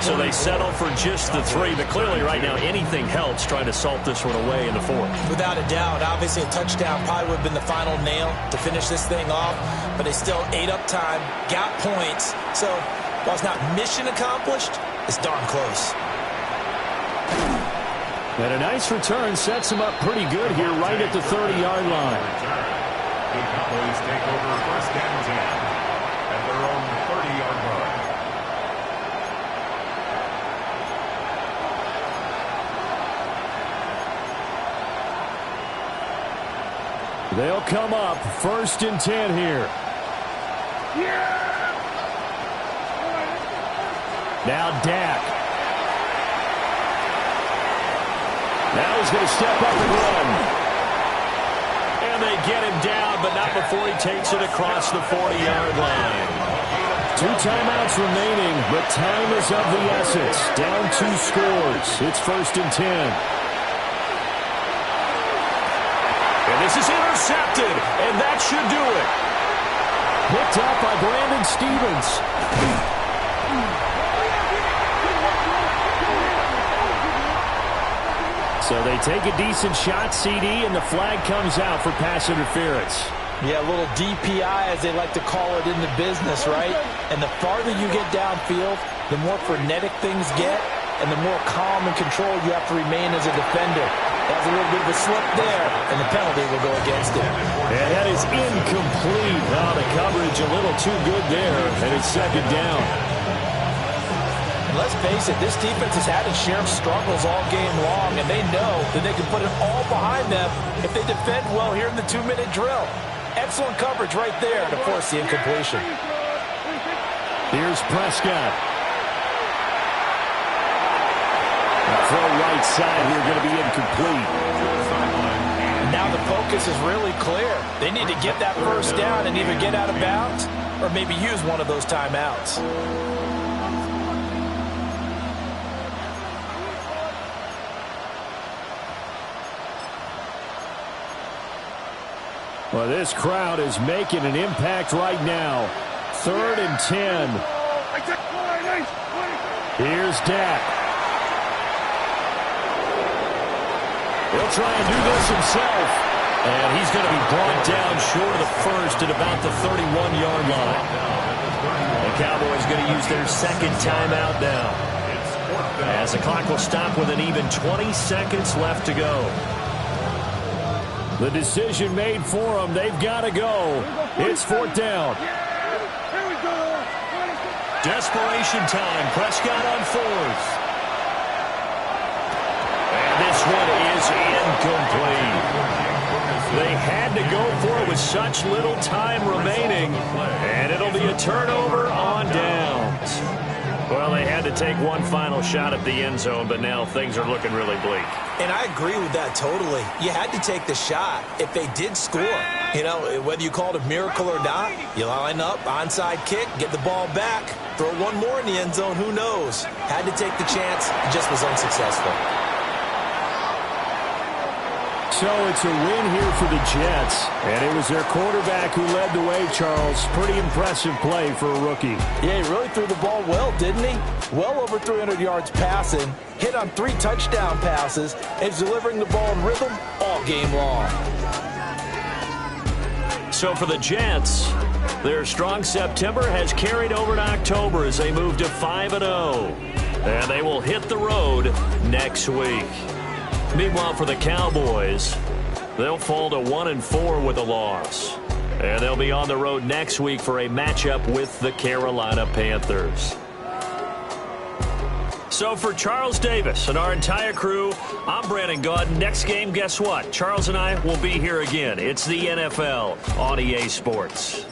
S1: So they settle for just the 3. But clearly right now anything helps trying to salt this one away in the 4th.
S3: Without a doubt, obviously a touchdown probably would have been the final nail to finish this thing off. But they still ate up time, got points. So while it's not mission accomplished, it's darn close.
S1: And a nice return sets them up pretty good here right at the 30-yard line.
S2: The Cowboys take over first and 10 at their own 30-yard line.
S1: They'll come up first and 10 here. Now Dak. Now he's going to step up and run. And they get him down, but not before he takes it across the 40-yard line. 2 timeouts remaining, but time is of the essence. Down 2 scores. It's first and 10. And this is intercepted, and that should do it. Picked up by Brandon Stevens. So they take a decent shot, CD, and the flag comes out for pass interference.
S6: Yeah, a little DPI, as they like to call it in the business, right? And the farther you get downfield, the more frenetic things get, and the more calm and controlled you have to remain as a defender. That's a little bit of a slip there, and the penalty will go against it.
S1: And that is incomplete. Oh, the coverage a little too good there, and it's second down.
S6: Let's face it, this defense has had its share of struggles all game long, and they know that they can put it all behind them if they defend well here in the 2-minute drill. Excellent coverage right there to force the incompletion.
S1: Here's Prescott. The throw right side here going to be incomplete.
S6: Now the focus is really clear. They need to get that first down and either get out of bounds or maybe use one of those timeouts.
S1: Well, this crowd is making an impact right now. 3rd and 10. Here's Dak. He'll try and do this himself. And he's going to be brought down short of the first at about the 31-yard line. The Cowboys going to use their second timeout now, as the clock will stop with an even 20 seconds left to go. The decision made for them. They've got to go. It's 4th down. Desperation time. Prescott on 4th. And this one is incomplete. They had to go for it with such little time remaining. And it'll be a turnover on downs. Well, they had to take one final shot at the end zone, but now things are looking really bleak.
S3: And I agree with that totally. You had to take the shot if they did score. You know, whether you call it a miracle or not, you line up, onside kick, get the ball back, throw one more in the end zone, who knows? Had to take the chance, just was unsuccessful.
S1: So it's a win here for the Jets, and it was their quarterback who led the way, Charles. Pretty impressive play for a rookie.
S6: Yeah, he really threw the ball well, didn't he? Well over 300 yards passing, hit on 3 touchdown passes, and is delivering the ball in rhythm all game long.
S1: So for the Jets, their strong September has carried over to October as they move to 5-0. And they will hit the road next week. Meanwhile, for the Cowboys, they'll fall to 1-4 with a loss. And they'll be on the road next week for a matchup with the Carolina Panthers. So for Charles Davis and our entire crew, I'm Brandon Gaud. Next game, guess what? Charles and I will be here again. It's the NFL on EA Sports.